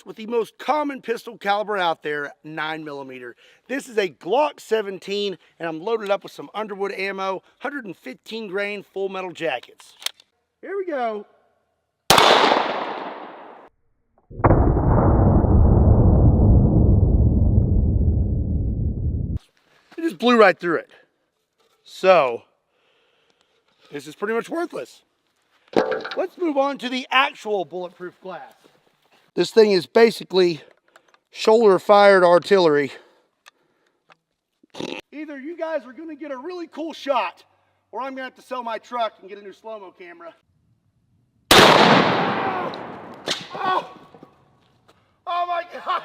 first with the most common pistol caliber out there, 9mm. This is a Glock 17, and I'm loaded up with some Underwood ammo, 115 grain full metal jackets. Here we go. It just blew right through it. So, this is pretty much worthless. Let's move on to the actual bulletproof glass. This thing is basically shoulder-fired artillery. Either you guys are going to get a really cool shot, or I'm going to have to sell my truck and get a new slow-mo camera. Oh! Oh! Oh my gosh!